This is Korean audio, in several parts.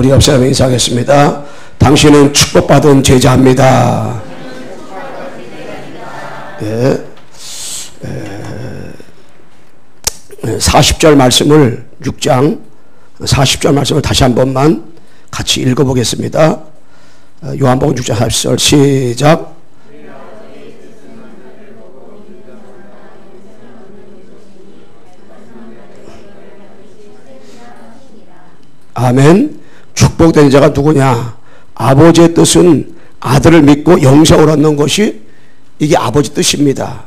우리 옆 사람 인사하겠습니다. 당신은 축복받은 제자입니다. 예. 40절 말씀을 6장 40절 말씀을 다시 한 번만 같이 읽어보겠습니다. 요한복음 6장 40절 시작. 아멘. 축복된 자가 누구냐? 아버지의 뜻은 아들을 믿고 영생을 얻는 것이 이게 아버지 뜻입니다.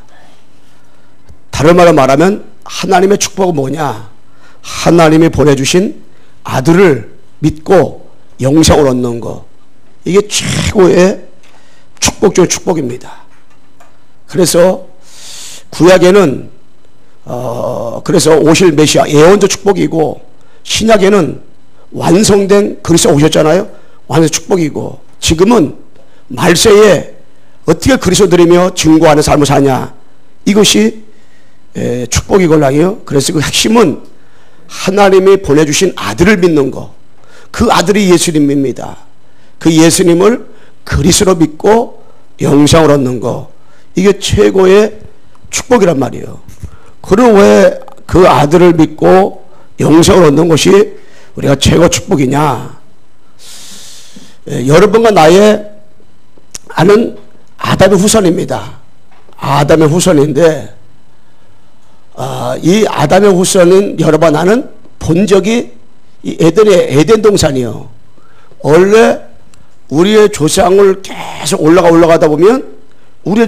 다른 말로 말하면 하나님의 축복은 뭐냐? 하나님이 보내주신 아들을 믿고 영생을 얻는 것. 이게 최고의 축복 중 축복입니다. 그래서 구약에는 그래서 오실 메시아 예언도 축복이고, 신약에는 완성된 그리스도 오셨잖아요. 완성 축복이고, 지금은 말세에 어떻게 그리스도 드리며 증거하는 삶을 사냐, 이것이 축복이걸랑요. 그래서 그 핵심은 하나님이 보내주신 아들을 믿는 거. 그 아들이 예수님입니다. 그 예수님을 그리스도로 믿고 영생을 얻는 거, 이게 최고의 축복이란 말이에요. 그럼 왜 그 아들을 믿고 영생을 얻는 것이 우리가 최고 축복이냐? 여러분과 나의 아는 아담의 후손입니다. 아담의 후손인데, 이 아담의 후손인 여러분 나는 본적이 이 에덴 동산이요. 원래 우리의 조상을 계속 올라가다 보면 우리의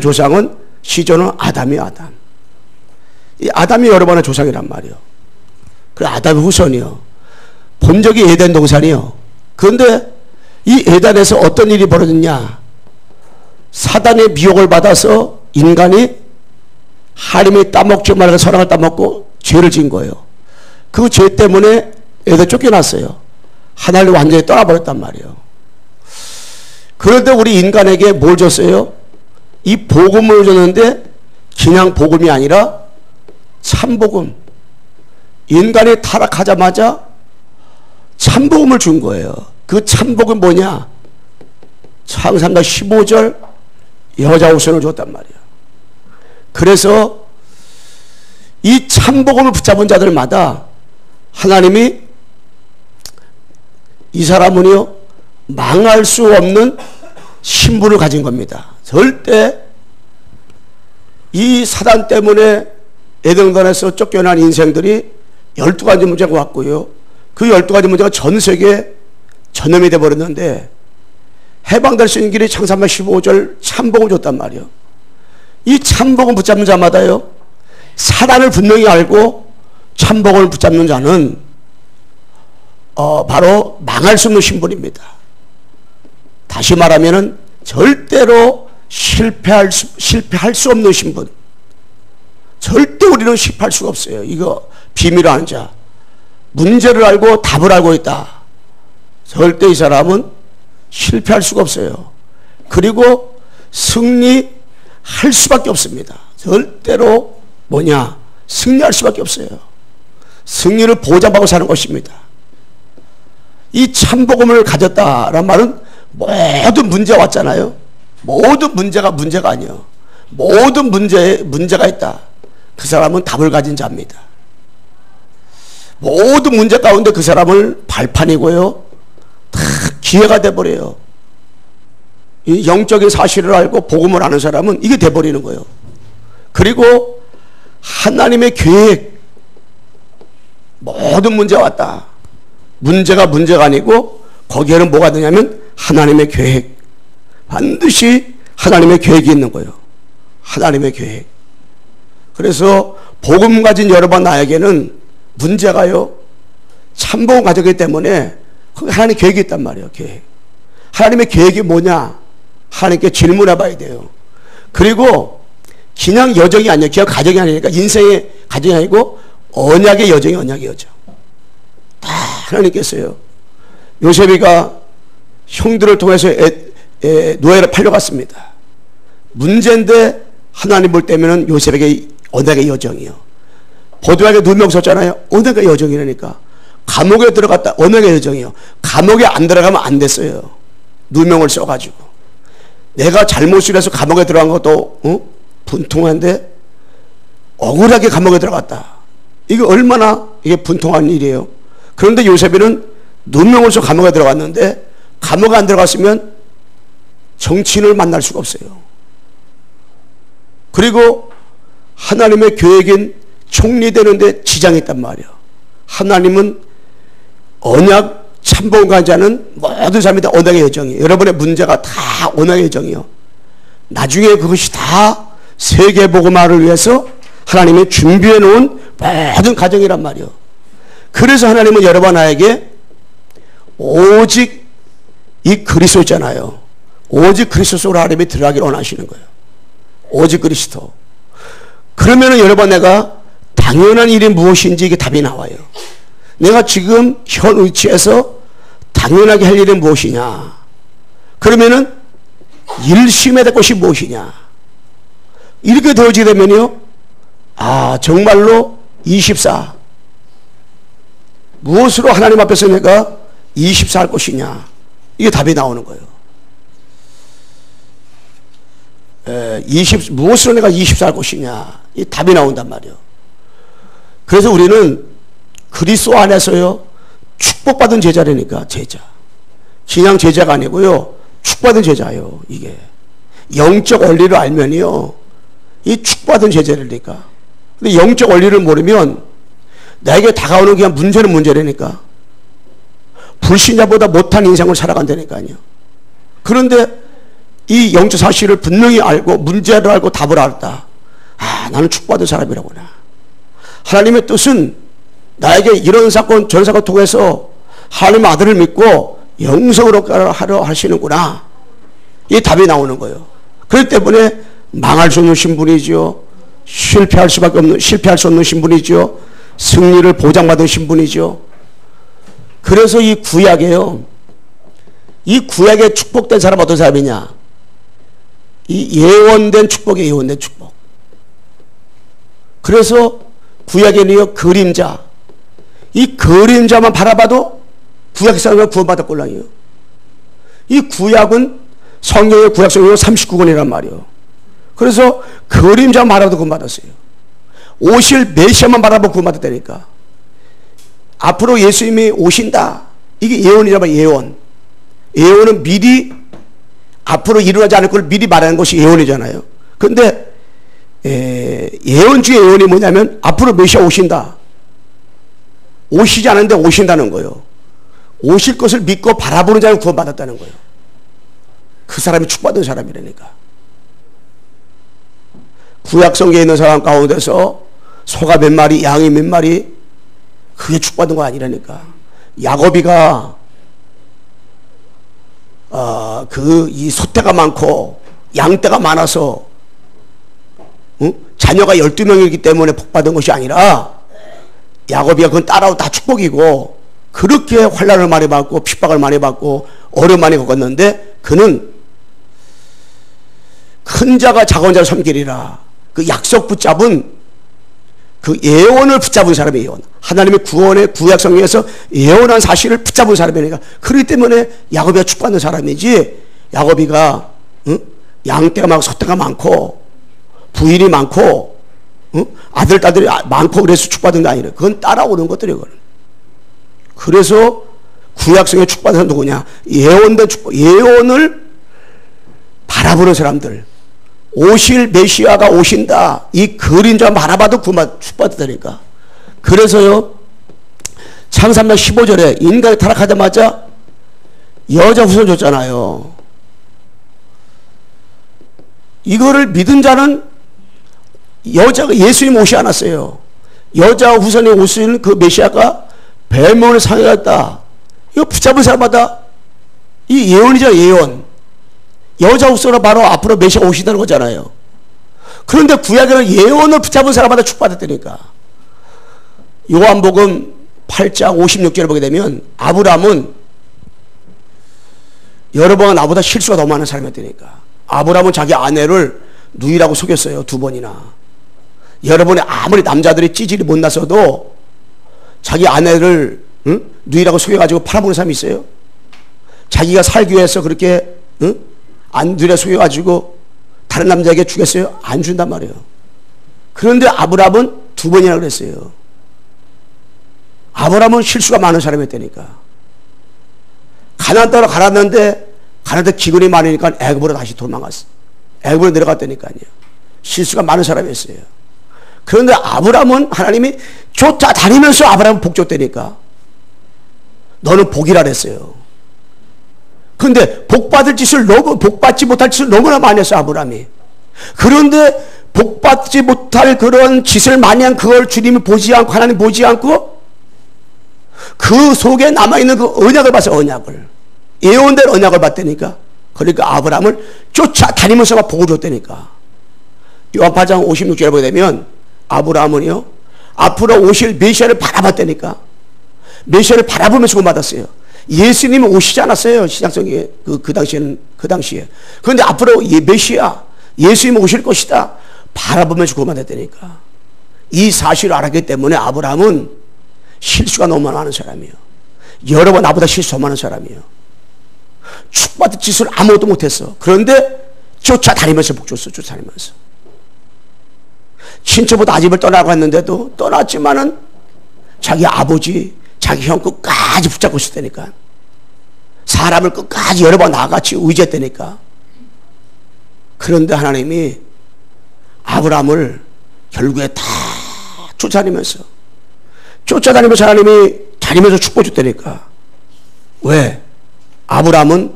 조상은 시조는 아담이에요. 아담. 이 아담이 여러분의 조상이란 말이에요. 그 아담의 후손이요. 본적이 에덴 동산이요. 그런데 이 에덴에서 어떤 일이 벌어졌냐? 사단의 미혹을 받아서 인간이 하나님이 따먹지 말라고 선악을 따먹고 죄를 지은 거예요. 그 죄 때문에 에덴 쫓겨났어요. 하나님을 완전히 떠나버렸단 말이에요. 그런데 우리 인간에게 뭘 줬어요? 이 복음을 줬는데 그냥 복음이 아니라 참복음. 인간이 타락하자마자 참복음을 준 거예요. 그 참복은 뭐냐? 창세기 15절 여자 후손을 줬단 말이에요. 그래서 이 참복음을 붙잡은 자들마다 하나님이 이 사람은요 망할 수 없는 신분을 가진 겁니다. 절대 이 사단 때문에 에덴동산에서 쫓겨난 인생들이 12가지 문제가 왔고요. 그 12가지 문제가 전 세계에 전염이 되어버렸는데, 해방될 수 있는 길이 창세기 15절 참복을 줬단 말이에요. 이 참복을 붙잡는 자마다요, 사단을 분명히 알고 참복을 붙잡는 자는 바로 망할 수 없는 신분입니다. 다시 말하면 절대로 실패할 수 없는 신분. 절대 우리는 실패할 수가 없어요. 이거 비밀을 아는 자, 문제를 알고 답을 알고 있다. 절대 이 사람은 실패할 수가 없어요. 그리고 승리할 수밖에 없습니다. 절대로 뭐냐? 승리할 수밖에 없어요. 승리를 보장하고 사는 것입니다. 이 참복음을 가졌다란 말은 모든 문제가 왔잖아요. 모든 문제가 아니에요. 모든 문제가 있다. 그 사람은 답을 가진 자입니다. 모든 문제 가운데 그 사람을 발판이고요, 다 기회가 돼버려요. 이 영적인 사실을 알고 복음을 아는 사람은 이게 돼버리는 거예요. 그리고 하나님의 계획, 모든 문제가 왔다. 문제가 아니고 거기에는 뭐가 되냐면 하나님의 계획. 반드시 하나님의 계획이 있는 거예요. 하나님의 계획. 그래서 복음 가진 여러분 나에게는 문제가요, 참복음 가졌기 때문에 하나님의 계획이 있단 말이에요. 계획. 하나님의 계획이 뭐냐? 하나님께 질문해 봐야 돼요. 그리고 그냥 여정이 아니에요. 그냥 가정이 아니니까, 인생의 가정이 아니고 언약의 여정이 언약의 여정. 다 하나님께서요. 요셉이가 형들을 통해서 노예를 팔려갔습니다. 문제인데 하나님 볼 때면은 요셉에게 언약의 여정이요. 보드락에 누명 썼잖아요. 언약의 여정이라니까. 감옥에 들어갔다. 언약의 여정이요. 감옥에 안 들어가면 안 됐어요. 누명을 써가지고. 내가 잘못을 해서 감옥에 들어간 것도 분통한데 억울하게 감옥에 들어갔다. 이게 얼마나 이게 분통한 일이에요. 그런데 요셉이는 누명을 써 감옥에 들어갔는데 감옥에 안 들어갔으면 정치인을 만날 수가 없어요. 그리고 하나님의 계획인 총리되는데 지장이 있단 말이에요. 하나님은 언약 참봉한 자는 모든 사람이 다 언약의 여정이에요. 여러분의 문제가 다 언약의 여정이에요. 나중에 그것이 다 세계복음화를 위해서 하나님이 준비해 놓은 모든 가정이란 말이에요. 그래서 하나님은 여러분 나에게 오직 이 그리스도잖아요. 오직 그리스도 속으로 하나님이 들어가기를 원하시는 거예요. 오직 그리스도. 그러면은 여러분 내가 당연한 일이 무엇인지 이게 답이 나와요. 내가 지금 현 위치에서 당연하게 할 일은 무엇이냐. 그러면은 일심해야 될 것이 무엇이냐. 이렇게 되어지게 되면요. 아, 정말로 24. 무엇으로 하나님 앞에서 내가 24 할 것이냐. 이게 답이 나오는 거예요. 무엇으로 내가 24 할 것이냐. 이 답이 나온단 말이에요. 그래서 우리는 그리스도 안에서요. 축복받은 제자라니까. 제자. 그냥 제자가 아니고요. 축복받은 제자예요. 이게. 영적 원리를 알면요. 이 축복받은 제자라니까. 근데 영적 원리를 모르면 나에게 다가오는 그냥 문제는 문제라니까. 불신자보다 못한 인생을 살아간다니까요. 그런데 이 영적 사실을 분명히 알고 문제를 알고 답을 알았다. 아, 나는 축복받은 사람이라구나. 하나님의 뜻은 나에게 이런 사건 저런 사건 통해서 하나님의 아들을 믿고 영성으로 하려 하시는구나. 이 답이 나오는 거예요. 그렇기 때문에 망할 수 없는 신분이죠. 실패할 수 없는 신분이죠. 승리를 보장받은 신분이죠. 그래서 이 구약에요. 이 구약에 축복된 사람 어떤 사람이냐? 이 예언된 축복이에요. 예언된 축복. 그래서 구약에는요. 그림자. 이 그림자만 바라봐도 구약 사람은 구원받을 꼴랑이에요. 이 구약은 성경의 구약 성경은 39권이란 말이에요. 그래서 그림자만 바라봐도 구원받았어요. 오실 메시아만 바라보고 구원받았다니까. 앞으로 예수님이 오신다. 이게 예언이란 말이에요. 예언. 예언은 미리 앞으로 일어나지 않을 걸 미리 말하는 것이 예언이잖아요. 그런데 예언 중에 예언이 뭐냐면 앞으로 메시아 오신다. 오시지 않은데 오신다는 거예요. 오실 것을 믿고 바라보는 자는 구원받았다는 거예요. 그 사람이 축복받은 사람이라니까. 구약 성경에 있는 사람 가운데서 소가 몇 마리, 양이 몇 마리, 그게 축복받은 거 아니라니까. 야곱이가 이 소떼가 많고 양떼가 많아서 자녀가 12명이기 때문에 복받은 것이 아니라 야곱이가 그건 따라오 다 축복이고 그렇게 환난을 많이 받고 핍박을 많이 받고 어려움 많이 겪었는데 그는 큰 자가 작은 자를 섬기리라. 그 약속 붙잡은 그 예언을 붙잡은 사람이 예언. 하나님의 구원의 구약 성경에서 예언한 사실을 붙잡은 사람이니까. 그렇기 때문에 야곱이가 축복받는 사람이지. 야곱이가 양떼가 많고 소떼가 많고 부인이 많고 아들 딸들이 많고 그래서 축복받은 게 아니라 그건 따라오는 것들이에요. 그래서 구약 성경에 축복받은 사람 누구냐? 예언된 축복. 예언을 바라보는 사람들. 오실 메시아가 오신다. 이 그림자 바라봐도 그만 축복받다니까. 그래서요. 창세기 15절에 인간이 타락하자마자 여자 후손 줬잖아요. 이거를 믿은 자는 여자가 예수님 오시 않았어요. 여자 후손이 오신 그 메시아가 뱀을 상해했다. 이거 붙잡은 사람마다 이 예언이죠. 예언. 여자 후손은 바로 앞으로 메시아 오신다는 거잖아요. 그런데 구약에는 예언을 붙잡은 사람마다 축복받았다니까. 요한복음 8장 56절을 보게 되면 아브라함은 여러 번 나보다 실수가 너무 많은 사람이었다니까. 아브라함은 자기 아내를 누이라고 속였어요. 2번이나. 여러분의 아무리 남자들이 찌질이 못났어도 자기 아내를 응? 누이라고 속여가지고 팔아먹는 사람이 있어요? 자기가 살기 위해서 그렇게 응? 안 누이라 속여가지고 다른 남자에게 주겠어요? 안 준단 말이에요. 그런데 아브라함은 2번이나 그랬어요. 아브라함은 실수가 많은 사람이었다니까. 가나안 땅으로 가라는데 가나안에 기근이 많으니까 애굽으로 다시 도망갔어. 애굽으로 내려갔다니까요. 실수가 많은 사람이었어요. 그런데 아브라함은 하나님이 쫓아다니면서 아브라함은 복 줬다니까. 너는 복이라 그랬어요. 그런데 복받을 짓을 복받지 못할 짓을 너무나 많이 했어 아브라함이. 그런데 복받지 못할 그런 짓을 많이 한 그걸 주님이 보지 않고 하나님 보지 않고 그 속에 남아있는 그 언약을 봐서 언약을 예언된 언약을 봤다니까. 그러니까 아브라함을 쫓아다니면서 막 복을 줬다니까. 요한 8장 56절에 보게 되면 아브라함은요 앞으로 오실 메시아를 바라봤다니까. 메시아를 바라보면서 구원받았어요. 예수님은 오시지 않았어요. 신약성경에 그 당시에. 그런데 앞으로 메시아 예수님이 오실 것이다 바라보면서 구원받았다니까. 이 사실을 알았기 때문에 아브라함은 실수가 너무 많은 사람이에요. 여러 번 나보다 실수 많은 사람이에요. 축복받을 짓을 아무것도 못했어. 그런데 쫓아다니면서 복 줬어. 쫓아다니면서 친척보다 아집을 떠나고 했는데도 떠났지만은 자기 아버지 자기 형 끝까지 붙잡고 있었다니까. 사람을 끝까지 여러 번 나같이 의지했다니까. 그런데 하나님이 아브라함을 결국에 다 쫓아다니면서 하나님이 다니면서 축복 줬다니까. 왜? 아브라함은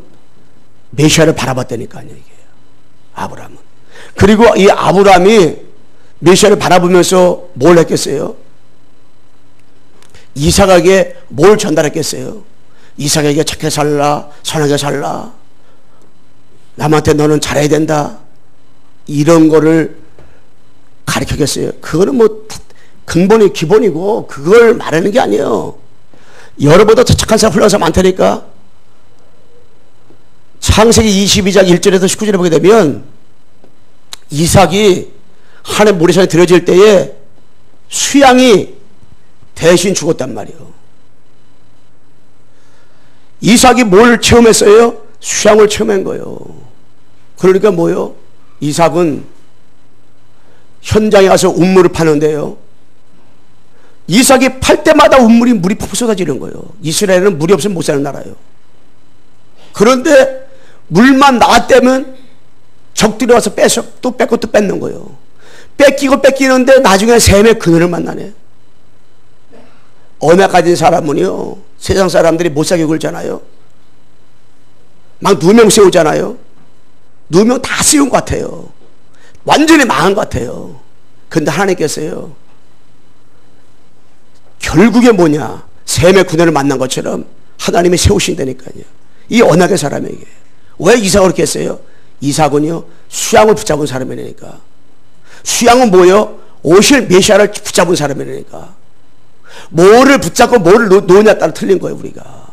메시아를 바라봤다니까요. 이게 아브라함은. 그리고 이 아브라함이 메시아를 바라보면서 뭘 했겠어요? 이삭에게 뭘 전달했겠어요? 이삭에게 착하게 살라, 선하게 살라, 남한테 너는 잘해야 된다, 이런 거를 가르쳐겠어요? 그거는 뭐 근본이 기본이고 그걸 말하는 게 아니에요. 여러보다 더 착한 사람 훌륭한 사람 많다니까. 창세기 22장 1절에서 19절에 보게 되면 이삭이 하나님 모래산에 들어질 때에 수양이 대신 죽었단 말이에요. 이삭이 뭘 체험했어요? 수양을 체험한 거예요. 그러니까 뭐요? 이삭은 현장에 가서 운물을 파는데요, 이삭이 팔 때마다 물이 푹 쏟아지는 거예요. 이스라엘은 물이 없으면 못 사는 나라예요. 그런데 물만 나왔다면 적들이 와서 또 뺏고 또 뺏는 거예요. 뺏기는데 나중에 샘의 그늘을 만나네. 언약 가진 사람은요 세상 사람들이 못 사게 굴잖아요. 막 누명 세우잖아요. 누명 다 세운 것 같아요. 완전히 망한 것 같아요. 그런데 하나님께서요 결국에 뭐냐, 샘의 그늘을 만난 것처럼 하나님이 세우신다니까요. 이 언약의 사람에게. 왜 이삭을 그렇게 했어요? 이삭은요 수양을 붙잡은 사람이니까. 수양은 뭐요? 오실 메시아를 붙잡은 사람이니까. 뭐를 붙잡고 뭐를 놓느냐에 따라 틀린 거예요. 우리가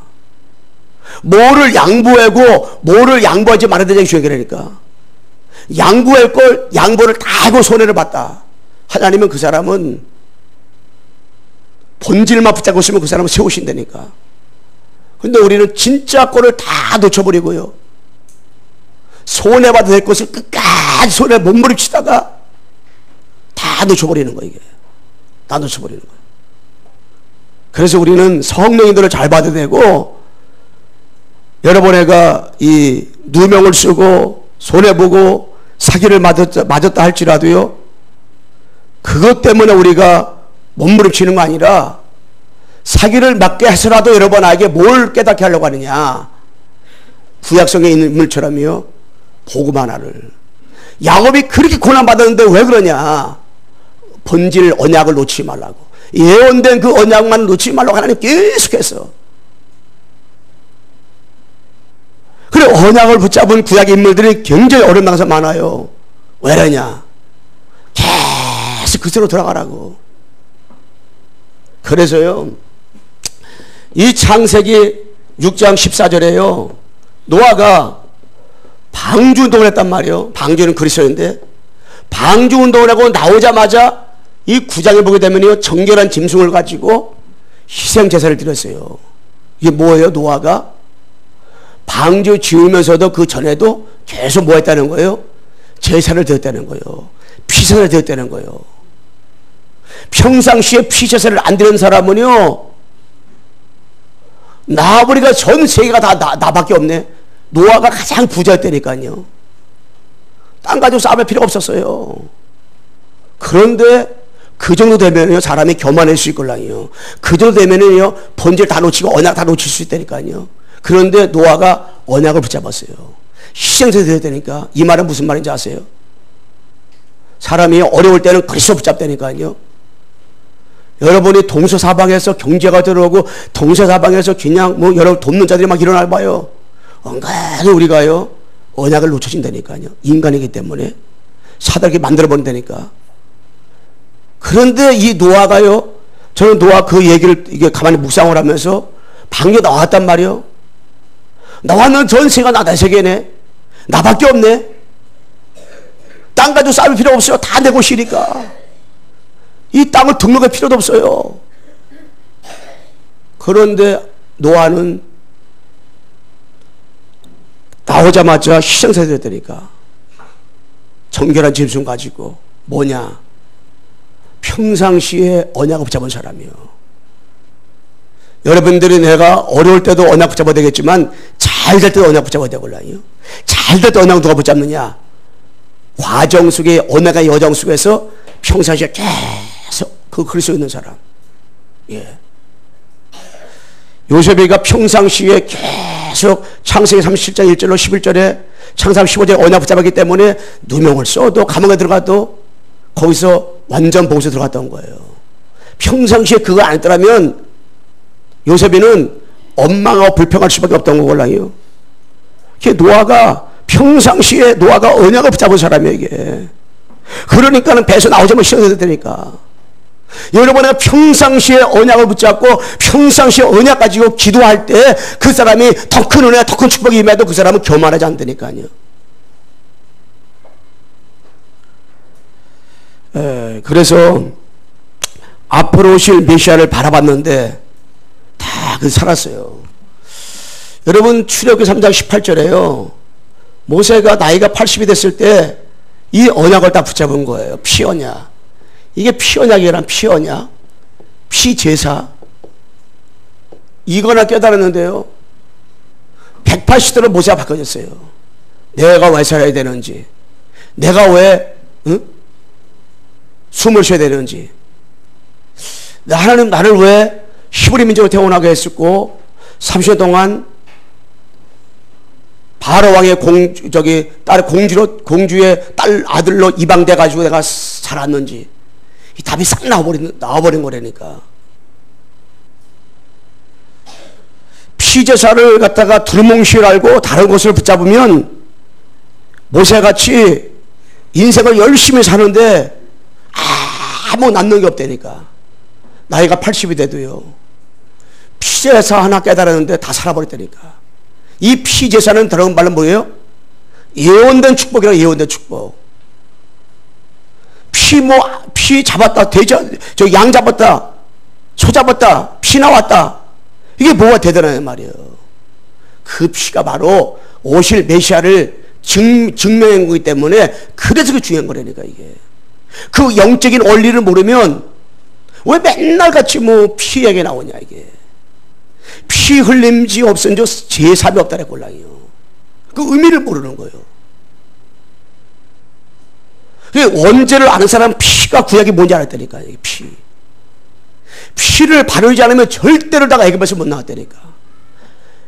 뭐를 양보하고 뭐를 양보하지 말아야 되냐고 중요하니까. 양보할 걸 양보를 다 하고 손해를 봤다 하나님은 그 사람은 본질만 붙잡고 있으면 그 사람은 세우신다니까. 근데 우리는 진짜 꼴을 다 놓쳐버리고요, 손해봐도 될 것을 끝까지 손에 몸부림치다가 다 놓쳐버리는 거예요. 이게 다 놓쳐버리는 거예요. 그래서 우리는 성령님들을 잘 받아야 되고, 여러분 애가 이 누명을 쓰고 손해보고 사기를 맞았다 할지라도요, 그것 때문에 우리가 몸부림치는 거 아니라 사기를 맞게 해서라도 여러분 아에게 뭘 깨닫게 하려고 하느냐. 구약성에 있는 인물처럼요, 복음 하나를. 야곱이 그렇게 고난받았는데 왜 그러냐? 본질 언약을 놓치지 말라고, 예언된 그 언약만 놓치지 말라고 하나님 계속해서. 그래 언약을 붙잡은 구약의 인물들이 굉장히 어려운 당사 많아요. 왜 그러냐? 계속 그대로 돌아가라고. 그래서요 이 창세기 6장 14절에요 노아가 방주운동을 했단 말이에요. 방주는 그리스도인데 방주운동을 하고 나오자마자 이 9장에 보게 되면요 정결한 짐승을 가지고 희생제사를 드렸어요. 이게 뭐예요? 노아가 방주 지으면서도 그 전에도 계속 뭐 했다는 거예요? 제사를 드렸다는 거예요. 피제사를 드렸다는 거예요. 평상시에 피제사를 안 드리는 사람은요, 나버리가 전 세계가 다 나밖에 없네. 노아가 가장 부자였다니까요. 땅 가지고 싸울 필요 없었어요. 그런데 그 정도 되면요, 사람이 교만할 수 있걸랑요. 그 정도 되면요, 본질 다 놓치고 언약 다 놓칠 수 있다니까요. 그런데 노아가 언약을 붙잡았어요. 희생제사 드렸다니까. 이 말은 무슨 말인지 아세요? 사람이 어려울 때는 그리스도 붙잡다니까요. 여러분이 동서사방에서 경제가 들어오고 동서사방에서 그냥 뭐 여러분 돕는 자들이 막 일어날 봐요. 언제나 우리가요, 언약을 놓쳐진다니까요. 인간이기 때문에 사다르게 만들어버린다니까. 그런데 이 노아가요, 저는 노아 그 얘기를 이게 가만히 묵상을 하면서 방에 나왔단 말이요. 나왔는 전세가 내 세계네. 나밖에 없네. 땅 가지고 싸울 필요 없어요. 다 내 곳이니까. 이 땅을 등록할 필요도 없어요. 그런데 노아는 나오자마자 희생제사 드렸다니까. 정결한 짐승 가지고. 뭐냐? 평상시에 언약을 붙잡은 사람이요. 여러분들이 내가 어려울 때도 언약 붙잡아야 되겠지만 잘 될 때도 언약 붙잡아야 되걸라요. 잘 될 때 언약 누가 붙잡느냐? 과정 속에 언약의 여정 속에서 평상시에 계속 그 그리스도 있는 사람. 예. 요셉이가 평상시에 계속 창세기 37장 1절로 11절에 창세기 15절에 언약 붙잡았기 때문에 누명을 써도 감옥에 들어가도 거기서 완전 보호소 들어갔던 거예요. 평상시에 그거 안 했더라면 요셉이는 원망하고 불평할 수밖에 없던 거걸랑요. 노아가 평상시에 노아가 언약을 붙잡은 사람이에요, 이게. 그러니까는 배에서 나오자마자 희생해야 되니까. 여러분은 평상시에 언약을 붙잡고 평상시에 언약 가지고 기도할 때 그 사람이 더 큰 은혜와 더 큰 축복이 임해도 그 사람은 교만하지 않다니까요. 그래서 앞으로 오실 메시아를 바라봤는데 다 살았어요. 여러분 출애굽기 3장 18절에요. 모세가 나이가 80이 됐을 때 이 언약을 다 붙잡은 거예요. 피언약. 이게 피언약이란 피언약, 피제사. 이거나 깨달았는데요. 180도로 모세가 바꿔졌어요. 내가 왜 살아야 되는지, 내가 왜 숨을 쉬어야 되는지, 하나님 나를 왜 히브리 민족으로 태어나게 했었고 30년 동안 바로 왕의 공주의 딸 아들로 이방돼 가지고 내가 살았는지 이 답이 싹 나와버린 거라니까. 피제사를 갖다가 두루뭉실 알고 다른 곳을 붙잡으면 모세같이 인생을 열심히 사는데 아무 남는 게 없다니까. 나이가 80이 돼도요. 피제사 하나 깨달았는데 다 살아버렸다니까. 이 피제사는 다른 말로 뭐예요? 예언된 축복이라. 예언된 축복. 피 잡았다, 양 잡았다, 소 잡았다, 피 나왔다. 이게 뭐가 대단한 말이에요. 그 피가 바로 오실 메시아를 증명한 거기 때문에 그래서 그 중요한 거라니까. 이게 그 영적인 원리를 모르면 왜 맨날 같이 뭐 피 얘기 나오냐. 이게 피 흘림지 없은 저 제사비 없다래 꼴랑이요. 그 의미를 모르는 거예요. 원죄를 아는 사람은 피가 구약이 뭔지 알았다니까. 피를 바르지 않으면 절대로 다가 애굽에서 못 나왔다니까.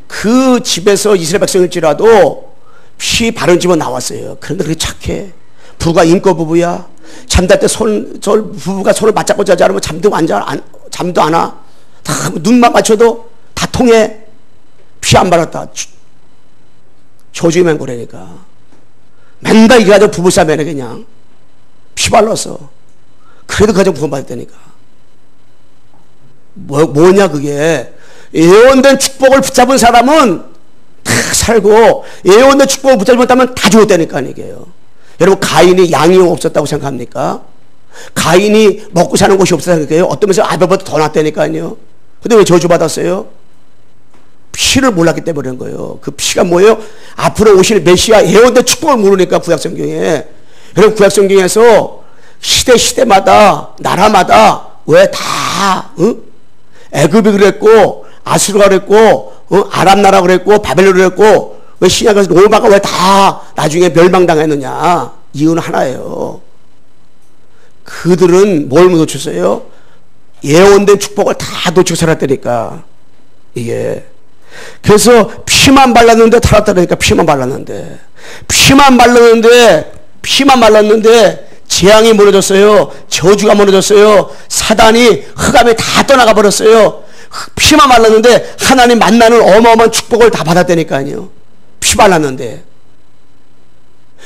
그 집에서 이스라엘 백성일지라도 피 바른 집은 나왔어요. 그런데 그렇게 착해. 부가 인거 부부야. 잠잘 때 부부가 손을 맞잡고 자지 않으면 잠도 안 와. 다 눈만 맞춰도 다 통해. 피 안 바랐다. 조주면 그러니까. 맨날 이게 가지고 부부싸움에 그냥 피 발랐어. 그래도 가정 구원받았다니까. 뭐냐 그게. 예언된 축복을 붙잡은 사람은 다 살고 예언된 축복을 붙잡지 못하면 다 죽었다니까. 이게요. 여러분 가인이 양이 없었다고 생각합니까? 가인이 먹고 사는 곳이 없었다는 거예요. 어떤 면에서 아벨보다 더 낫다니까요. 근데 왜 저주받았어요? 피를 몰랐기 때문에 그런 거예요. 그 피가 뭐예요? 앞으로 오실 메시아 예언된 축복을 모르니까 구약성경에. 여러분 구약성경에서 시대마다 나라마다 왜 다 애굽이 그랬고 아수르가 그랬고 아람 나라 그랬고 바벨론 그랬고 왜 신약에서 로마가 왜 다 나중에 멸망당했느냐. 이유는 하나예요. 그들은 뭘 놓쳤어요? 예언된 축복을 다 놓치고 살았다니까. 이게 그래서 피만 발랐는데 타락하니까 피만 발랐는데 재앙이 무너졌어요. 저주가 무너졌어요. 사단이 흑암이 다 떠나가 버렸어요. 피만 발랐는데 하나님 만나는 어마어마한 축복을 다 받았다니까요. 피 발랐는데.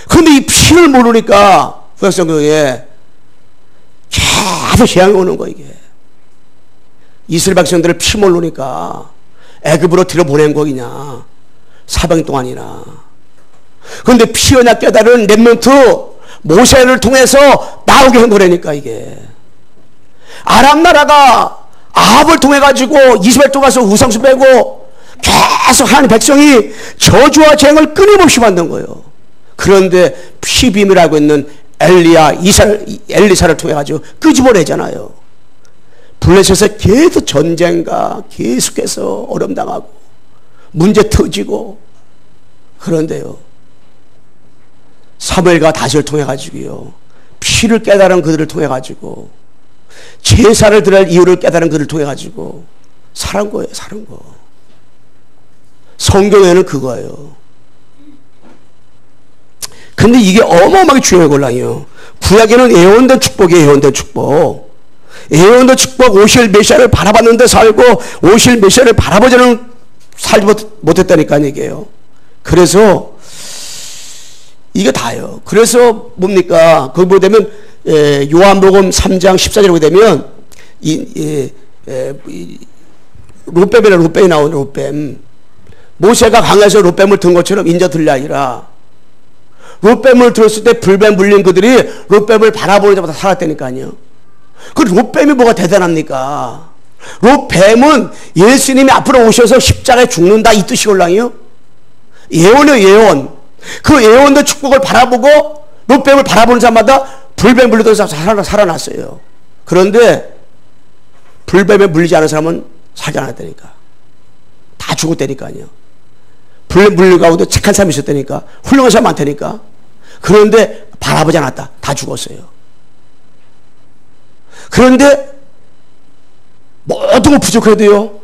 그런데 이 피를 모르니까 구약성경에 계속 재앙이 오는 거 이게. 이스라엘 백성들을 피 모르니까 애굽으로 들여보낸 거이냐. 400년 동안이나. 그런데 피 언약 깨달은 렘넌트 모세를 통해서 나오게 한 거라니까 이게. 아람 나라가 아합을 통해 가지고 이스라엘 가서 우상수 빼고 계속 하나님 백성이 저주와 재앙을 끊임없이 만든 거예요. 그런데 피 비밀을 알고 있는 엘리사를 통해 가지고 끄집어내잖아요. 블레셋에서 계속 전쟁과 계속해서 어려움당하고 문제 터지고. 그런데요 사무엘과 다시를 통해 가지고요 피를 깨달은 그들을 통해 가지고 제사를 드릴 이유를 깨달은 그들을 통해 가지고 살은 거예요. 살은 거. 성경에는 그거예요. 근데 이게 어마어마하게 중요한 걸랑이요. 구약에는 예언된 축복이에요. 예언된 축복. 예언된 축복 오실 메시아를 바라봤는데 살고 오실 메시아를 바라보지는 살지 못했다니까 이게요. 그래서 이게 다예요. 그래서 뭡니까? 거기 보게 되면 요한복음 3장 14절에 보게 되면 롯뱀이 나오는 롯뱀. 모세가 강에서 롯뱀을 든 것처럼 인자 들라이라. 롯뱀을 들었을 때 불뱀 물린 그들이 롯뱀을 바라보는 자마다 살았다니까요. 그 롯뱀이 뭐가 대단합니까? 롯뱀은 예수님이 앞으로 오셔서 십자가에 죽는다 이 뜻이 올랑이요. 예언이요 예언. 그 예언의 축복을 바라보고 롯뱀을 바라보는 자마다 불뱀 물리던 사람 살아났어요. 그런데 불뱀에 물리지 않은 사람은 살지 않았다니까. 다 죽었다니까요. 불뱀 물리고 가고도 착한 사람이 있었다니까. 훌륭한 사람 많다니까. 그런데 바라보지 않았다. 다 죽었어요. 그런데 모든 걸 부족해도요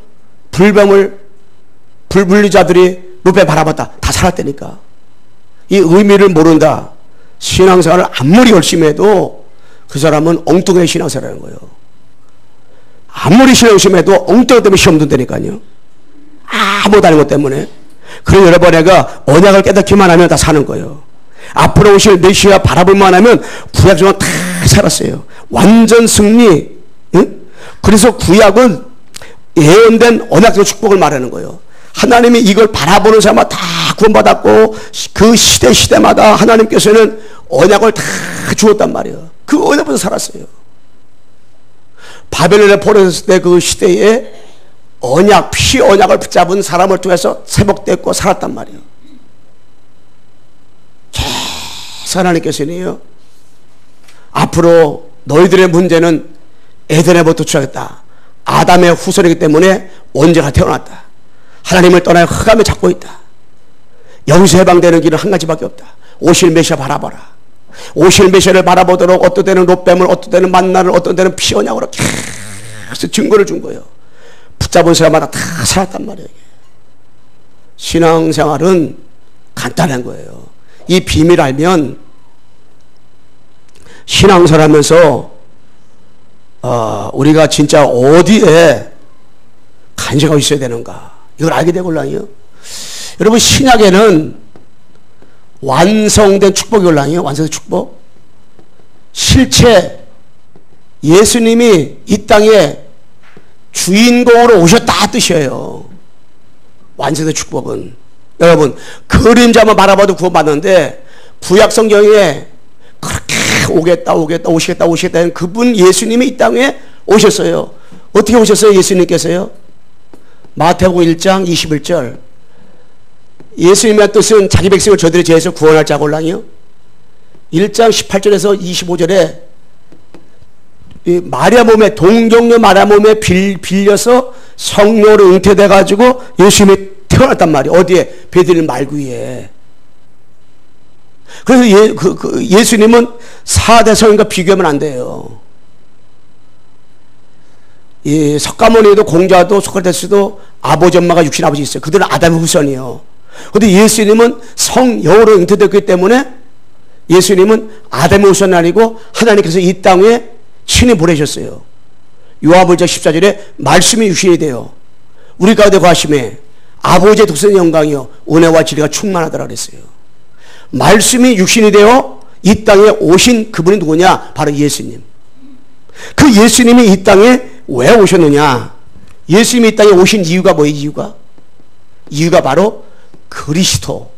불뱀을 불물리자들이 롯뱀 바라봤다. 다 살았다니까. 이 의미를 모른다. 신앙생활을 아무리 열심히 해도 그 사람은 엉뚱한 신앙생활하는 거예요. 아무리 신앙 열심히 해도 엉뚱한 때문에 시험 든다니까요. 아무것도 아닌 것 때문에. 그래서 여러분 내가 언약을 깨닫기만 하면 다 사는 거예요. 앞으로 오실 메시아 바라볼만 하면 구약적으로 다 살았어요. 완전 승리. 응? 그래서 구약은 예언된 언약적 축복을 말하는 거예요. 하나님이 이걸 바라보는 사람은 다 구원받았고 그 시대마다 하나님께서는 언약을 다 주었단 말이에요. 그 언약부터 살았어요. 바벨론에 포로됐을 때 그 시대에 언약, 피 언약을 붙잡은 사람을 통해서 회복됐고 살았단 말이에요. 계속 하나님께서는요 앞으로 너희들의 문제는 에덴에부터 추하겠다. 아담의 후손이기 때문에 원죄가 태어났다. 하나님을 떠나여 흑암에 잡고 있다. 여기서 해방되는 길은 한 가지밖에 없다. 오실 메시아 바라봐라. 오실 메시아를 바라보도록 어떤 때는 롯뱀을, 어떤 때는 만나를, 어떤 때는 피 언약으로 계속 증거를 준 거예요. 붙잡은 사람마다 다 살았단 말이에요. 신앙생활은 간단한 거예요. 이 비밀 알면 신앙생활 하면서 우리가 진짜 어디에 간직하고 있어야 되는가 이걸 알게 되걸랑이요. 여러분 신약에는 완성된 축복이 올랑이요. 완성된 축복. 실체 예수님이 이 땅에 주인공으로 오셨다 뜻이에요. 완성된 축복은. 여러분 그림자만 바라봐도 구원받는데 구약 성경에 그렇게 오시겠다 하는 그분 예수님이 이 땅에 오셨어요. 어떻게 오셨어요? 예수님께서요 마태복음 1장 21절. 예수님의 뜻은 자기 백성을 저들의 죄에서 구원할 자가 올라니요. 1장 18절에서 25절에 마리아 몸에, 동정녀 마리아 몸에 빌려서 성령으로 잉태돼 가지고 예수님이 태어났단 말이에요. 어디에? 베들레헴 말구이에. 그래서 예수님은 4대 성인과 비교하면 안 돼요. 석가모니도 공자도 소크라테스도 아버지 엄마가 육신 아버지 있어요. 그들은 아담의 후손이요. 그런데 예수님은 성령으로 잉태됐기 때문에 예수님은 아담의 후손이 아니고 하나님께서 이 땅에 친히 보내셨어요. 요한복음 1장 14절에 말씀이 육신이 되어 우리 가운데 거하심에 아버지의 독생의 영광이요 은혜와 진리가 충만하더라 그랬어요. 말씀이 육신이 되어 이 땅에 오신 그분이 누구냐? 바로 예수님. 그 예수님이 이 땅에 왜 오셨느냐? 예수님이 이 땅에 오신 이유가 뭐예요? 이유가 바로 그리스도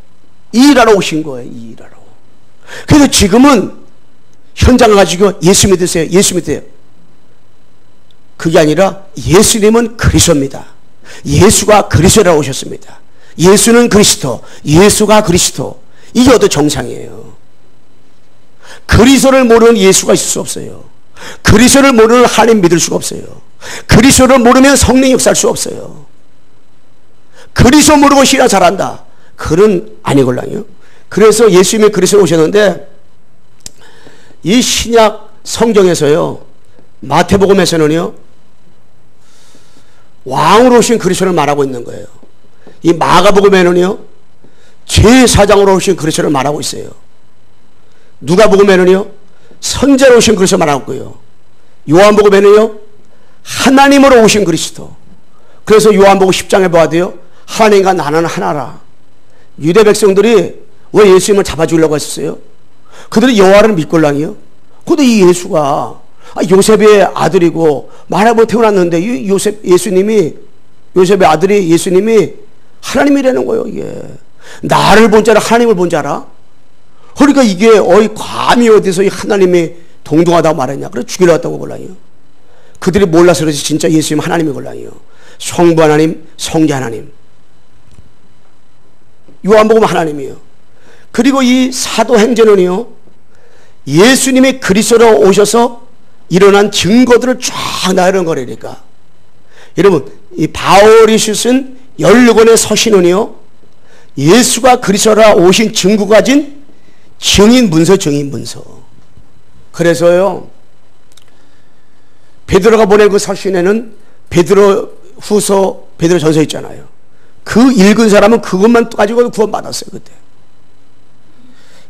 일하러 오신 거예요. 일하러. 그래서 지금은 현장을 가지고 예수 믿으세요. 예수 믿으세요. 그게 아니라 예수님은 그리스도입니다. 예수가 그리스도라고 오셨습니다. 예수는 그리스도, 예수가 그리스도. 이게 어떤 정상이에요. 그리스도를 모르는 예수가 있을 수 없어요. 그리스도를 모르는 하나님 믿을 수가 없어요. 그리스도를 모르면 성령 역사할 수 없어요. 그리스도 모르고 신앙 잘한다. 그런 아니걸랑요. 그래서 예수님이 그리스도로 오셨는데 이 신약 성경에서요, 마태복음에서는요, 왕으로 오신 그리스도를 말하고 있는 거예요. 이 마가복음에는요, 제사장으로 오신 그리스도를 말하고 있어요. 누가복음에는요, 선제로 오신 그리스도를 말하고 있고요. 요한복음에는요, 하나님으로 오신 그리스도. 그래서 요한복음 10장에 봐도요, 하나님과 나는 하나라. 유대 백성들이 왜 예수님을 잡아주려고 했었어요? 그들이 여호와를 믿걸랑이요. 근데 이 예수가 요셉의 아들이고 마리아로 태어났는데 이 요셉의 아들이 예수님이 하나님이라는 거예요. 이게 나를 본 자라 하나님을 본 자라. 그러니까 이게 감히 어디서 이 하나님이 동등하다고 말했냐? 그래 죽이려 했다고 걸랑이요. 그들이 몰라서 그렇지 진짜 예수님 하나님이 걸랑이요. 성부 하나님, 성자 하나님. 요한복음 하나님이요. 그리고 이 사도행전은요, 예수님이 그리스도로 오셔서 일어난 증거들을 쫙 나열한 거라니까. 여러분, 이 바울이 쓴 16권의 서신은요, 예수가 그리스도로 오신 증거 가진 증인 문서. 그래서요, 베드로가 보낸 그 서신에는 베드로 후서, 베드로 전서 있잖아요. 그 읽은 사람은 그것만 가지고 구원받았어요, 그때.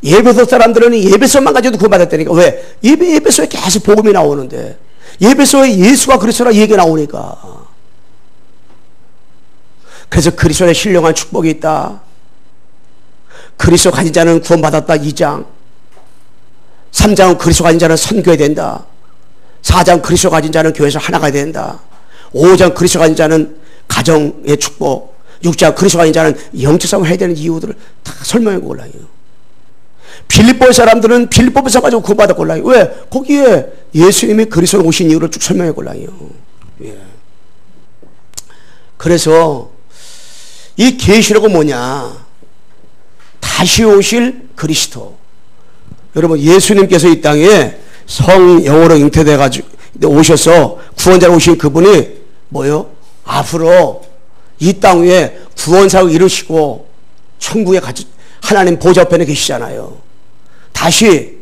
예배소 사람들은 예배소만 가지고도 구원받았다니까. 왜? 예배소에 계속 복음이 나오는데, 예배소에 예수가 그리스도라 얘기가 나오니까. 그래서 그리스도의 신령한 축복이 있다. 그리스도 가진 자는 구원받았다. 2장. 3장은 그리스도 가진 자는 선교해야 된다. 4장 그리스도 가진 자는 교회에서 하나가 된다. 5장 그리스도 가진 자는 가정의 축복. 6장 그리스도 가진 자는 영적성을 해야 되는 이유들을 다 설명해 골라요. 빌립보 사람들은 빌립보에서 가지고 구원받아 골라요. 왜? 거기에 예수님이 그리스도로 오신 이유를 쭉 설명해 골라요. 예. 그래서 이 계시록은 뭐냐? 다시 오실 그리스도. 여러분, 예수님께서 이 땅에 성령으로 잉태돼 가지고 오셔서 구원자로 오신 그분이 뭐요? 앞으로 이 땅 위에 구원사역을 이루시고 천국에 하나님 보좌 우편에 계시잖아요. 다시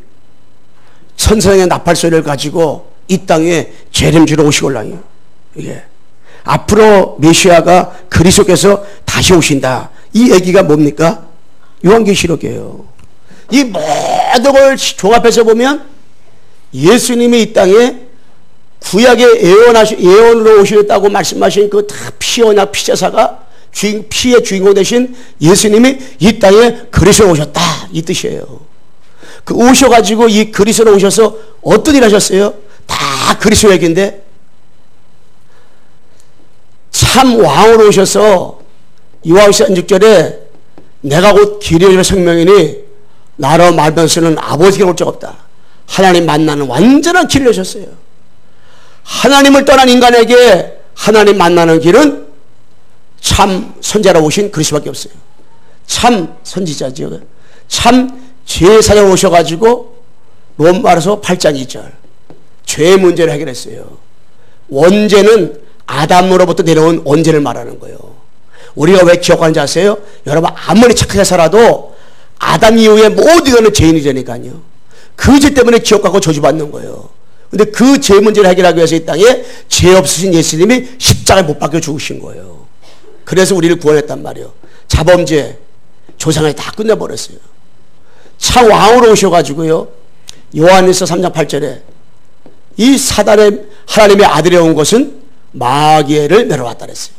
천상의 나팔소리를 가지고 이 땅에 재림주로 오시걸랑요. 이게 앞으로 메시아가 그리스도께서 다시 오신다. 이 얘기가 뭡니까? 요한계시록이에요. 이 모든 걸 종합해서 보면 예수님이 이 땅에 구약에 예언으로 오시겠다고 말씀하신 그 다 피언약 피제사가 피의 주인공 되신 예수님이 이 땅에 그리스도로 오셨다. 이 뜻이에요. 그 오셔가지고 이 그리스도로 오셔서 어떤 일 하셨어요? 다 그리스도 얘기인데 참 왕으로 오셔서 요한계시록 6절에 내가 곧 길이요 생명이니 나로 말면서는 아버지가 올 적 없다. 하나님 만나는 완전한 길을 내셨어요. 하나님을 떠난 인간에게 하나님 만나는 길은 참 선지자로 오신 그리스도밖에 없어요. 참 선지자죠. 참 제사장으로 오셔가지고 로마서 8장 2절 죄 문제를 해결했어요. 원죄는 아담으로부터 내려온 원죄를 말하는 거예요. 우리가 왜 기억하는지 아세요? 여러분 아무리 착하게 살아도 아담 이후에 모두가 죄인이 되니까요. 그 죄 때문에 기억하고 저주받는 거예요. 근데 그 죄 문제를 해결하기 위해서 이 땅에 죄 없으신 예수님이 십자가에 못 박혀 죽으신 거예요. 그래서 우리를 구원했단 말이에요. 자범죄, 조상을 다 끝내버렸어요. 참 왕으로 오셔가지고요. 요한일서 3장 8절에 이 사단의 하나님의 아들이 온 것은 마귀를 메러왔다 그랬어요.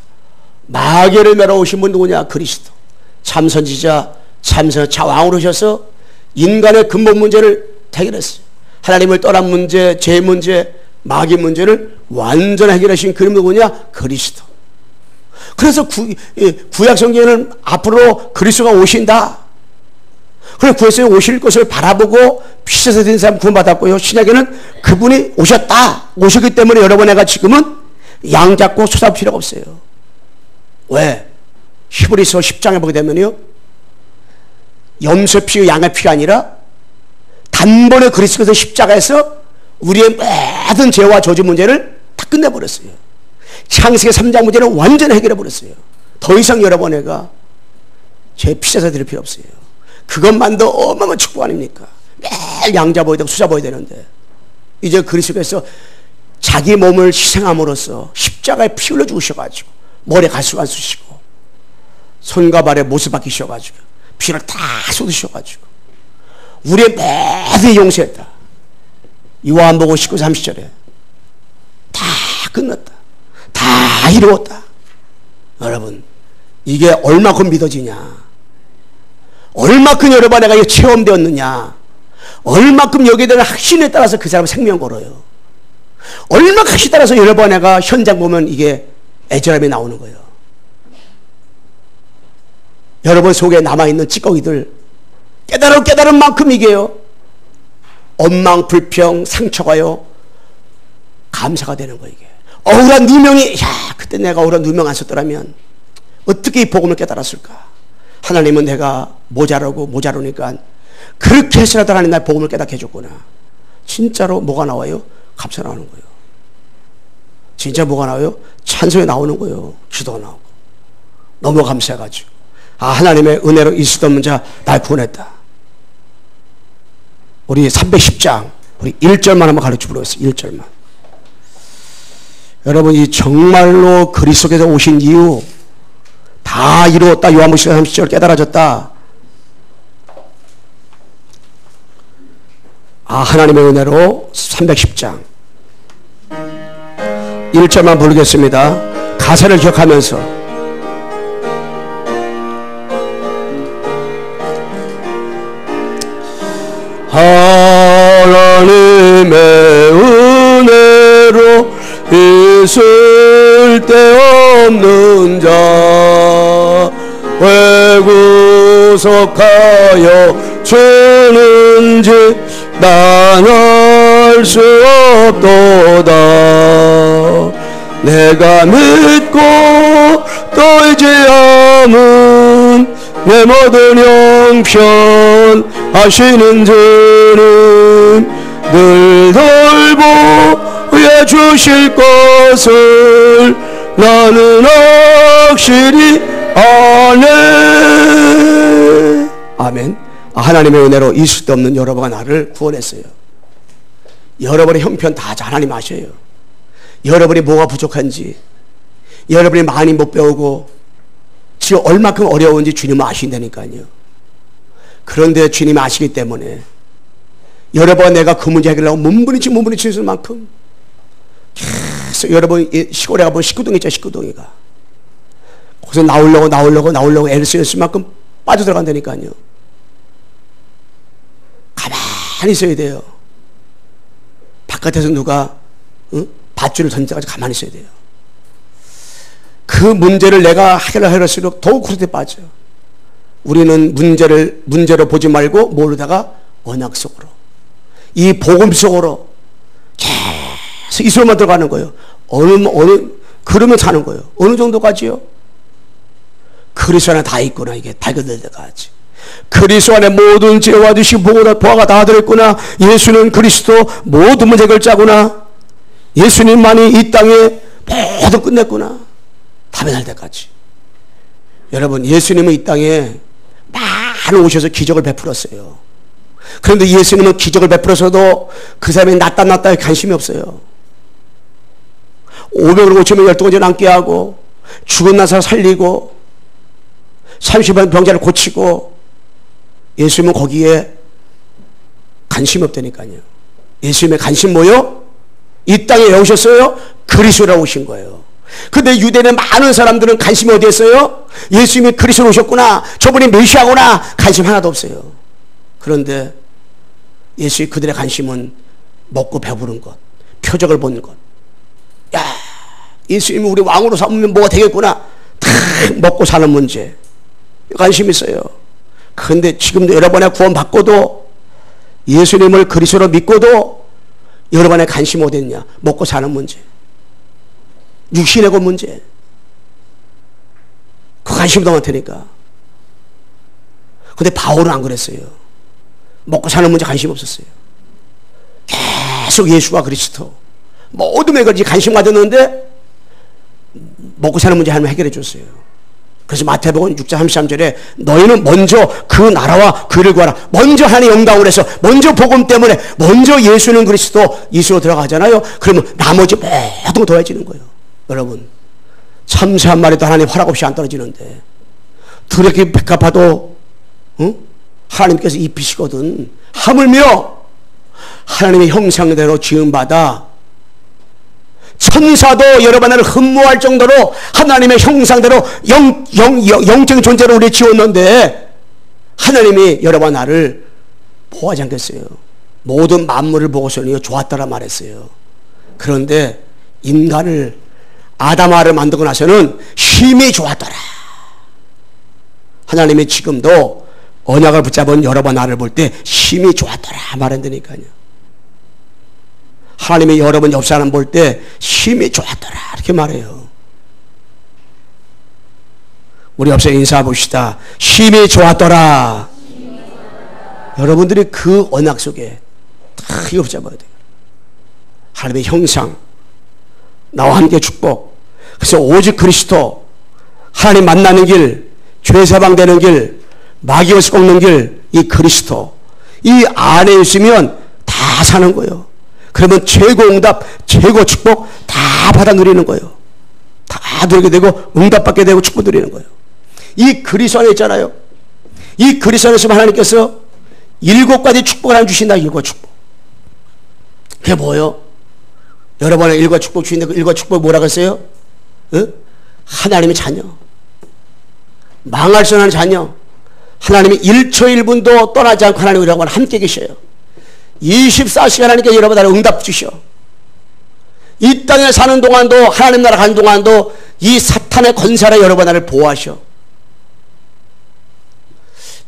마귀를 메러오신 분 누구냐? 그리스도. 참 선지자, 참 왕으로 오셔서 인간의 근본 문제를 해결했어요. 하나님을 떠난 문제, 죄 문제, 마귀 문제를 완전히 해결하신 그림 누구냐? 그리스도. 그래서 구약 성경에는 앞으로 그리스도가 오신다. 그래서 구약에 오실 것을 바라보고 피셔서 된 사람 구원받았고요. 신약에는 그분이 오셨다. 오셨기 때문에 여러분 애가 지금은 양 잡고 소 잡을 필요가 없어요. 왜? 히브리서 10장에 보게 되면요. 염소 피, 양의 피가 아니라 단번에 그리스도께서 십자가에서 우리의 모든 죄와 저주 문제를 다 끝내버렸어요. 창세기 3장 문제는 완전히 해결해버렸어요. 더 이상 여러분 애가 죄 피셔서 드릴 필요 없어요. 그것만도 어마어마한 축복 아닙니까? 매일 양 잡아야 되고 수 잡아야 되는데 이제 그리스도께서 자기 몸을 희생함으로써 십자가에 피 흘려 죽으셔가지고 머리에 가시관 쓰시고 손과 발에 못을 박히셔가지고 피를 다 쏟으셔가지고 우리의 모든 용서했다. 요한복음 19, 30절에 다 끝났다. 다 이루었다. 여러분 이게 얼마큼 믿어지냐? 얼마큼 여러분 내가 체험되었느냐? 얼마큼 여기에 대한 확신에 따라서 그 사람 생명 걸어요. 얼마큼 확신에 따라서 여러분 내가 현장 보면 이게 애절함이 나오는 거예요. 여러분 속에 남아있는 찌꺼기들 깨달은 만큼 이게요. 원망, 불평, 상처가요. 감사가 되는 거예요. 이게. 억울한 누명이 그때 내가 억울한 누명 안 썼더라면 어떻게 이 복음을 깨달았을까? 하나님은 내가 모자르니까 그렇게 해서라도 하나님 나의 복음을 깨닫게 해줬구나. 진짜로 뭐가 나와요? 감사 나오는 거예요. 진짜 뭐가 나와요? 찬송이 나오는 거예요. 기도가 나오고. 너무 감사해가지고 하나님의 은혜로 있을 수 없는 자 날 구원했다. 우리 310장 우리 1절만 한번 가르쳐 보겠습니다. 1절만. 여러분 이 정말로 그리스도께서 오신 이유 다 이루었다. 요한복음 30절 깨달아졌다. 하나님의 은혜로 310장 1절만 부르겠습니다. 가사를 기억하면서 하나님의 은혜로 있을 데 없는 자 왜 구속하여 주는지 난 알 수 없도다. 내가 믿고 또 의지함은 내 모든 형편 하시는 주님 늘 돌보여 주실 것을 나는 확실히 아네. 아멘. 하나님의 은혜로 있을 수 없는 여러분과 나를 구원했어요. 여러분의 형편 다 하나님 아셔요. 여러분이 뭐가 부족한지, 여러분이 많이 못 배우고 지금 얼마큼 어려운지 주님은 아신다니까요. 그런데 주님이 아시기 때문에 여러분 내가 그 문제 해결하려고 몸부림치는 만큼 계속 여러분 시골에 가보면 식구동 있죠. 식구동이가 거기서 나오려고 애를 쓰였을 만큼 빠져들어간다니까요. 가만히 있어야 돼요. 바깥에서 누가 밧줄을 던져가지고 가만히 있어야 돼요. 그 문제를 내가 해결할수록 더욱 구름에 빠져요. 우리는 문제로 보지 말고 모르다가 언약 속으로, 이 복음 속으로 계속 이슬로만 들어가는 거예요. 그러면 사는 거예요. 어느 정도까지요? 그리스도 안에 다 있구나. 이게 발견될 때까지. 그리스도 안에 모든 죄와 죄식 보화가 다 들어있구나. 예수는 그리스도 모든 문제 해결자구나. 예수님만이 이 땅에 모두 끝냈구나. 답변할 때까지. 여러분, 예수님은 이 땅에 많은 오셔서 기적을 베풀었어요. 그런데 예수님은 기적을 베풀어서도 그 사람이 낫다에 관심이 없어요. 500을 5천명 12번째 남게 하고, 죽은 나사 살리고, 30번 병자를 고치고, 예수님은 거기에 관심이 없다니까요. 예수님의 관심 뭐요? 이 땅에 왜 오셨어요? 그리스도라고 오신 거예요. 근데 유대인의 많은 사람들은 관심이 어디에 있어요? 예수님이 그리스도로 오셨구나, 저분이 메시아구나, 관심 하나도 없어요. 그런데 예수의 그들의 관심은 먹고 배부른 것, 표적을 보는 것. 야, 예수님이 우리 왕으로 삼으면 뭐가 되겠구나. 다 먹고 사는 문제. 관심이 있어요. 그런데 지금도 여러분의 구원 받고도, 예수님을 그리스도로 믿고도 여러분의 관심 어디 있냐? 먹고 사는 문제, 육신의 것 문제. 그 관심이 더 많다니까. 근데 바울은 안 그랬어요. 먹고 사는 문제 관심 없었어요. 계속 예수가 그리스도 모든 것에 관심 가졌는데 먹고 사는 문제 하나님 해결해 줬어요. 그래서 마태복음 6장 33절에 너희는 먼저 그 나라와 그를 구하라. 먼저 하나님 영광을 해서, 먼저 복음 때문에, 먼저 예수는 그리스도, 예수로 들어가잖아요. 그러면 나머지 모든 거 더해지는 거예요. 여러분, 참새 한 마리도 하나님 허락 없이 안 떨어지는데, 드럽게 백합화도 하나님께서 입히시거든. 하물며 하나님의 형상대로 지음받아 천사도 여러분 나를 흠모할 정도로 하나님의 형상대로 영적인 존재로 우리 지었는데, 하나님이 여러분 나를 보호하지 않겠어요? 모든 만물을 보고서는 좋았다라 말했어요. 그런데 인간을, 아담아를 만들고 나서는 심히 좋았더라. 하나님이 지금도 언약을 붙잡은 여러분 나를 볼 때 심히 좋았더라 말한다니까요. 하나님이 여러분 옆 사람 볼 때 심히 좋았더라 이렇게 말해요. 우리 옆에 인사해 봅시다. 심히 좋았더라. 여러분들이 그 언약 속에 다 이거 붙잡아야 돼요. 하나님의 형상, 나와 함께 축복. 그래서 오직 그리스도, 하나님 만나는 길, 죄 사방되는 길, 마귀에서 꺾는 길, 이 그리스도, 이 안에 있으면 다 사는 거예요. 그러면 최고 응답, 최고 축복 다 받아 누리는 거예요. 다 누리게 되고 응답받게 되고 축복 누리는 거예요. 이 그리스도 안에 있잖아요. 이 그리스도 안에 있으면 하나님께서 7가지 축복을 하나 주신다. 7 축복. 그게 뭐예요? 여러분의 7 축복 주인데 그 7 축복 뭐라고 했어요? 하나님의 자녀, 망할 수 없는 자녀, 하나님이 1초 1분도 떠나지 않고 하나님이라고 함께 계셔요. 24시간 하나님께 여러분 나라 응답 주셔. 이 땅에 사는 동안도, 하나님 나라 가는 동안도 이 사탄의 권세라 여러분 나를 보호하셔.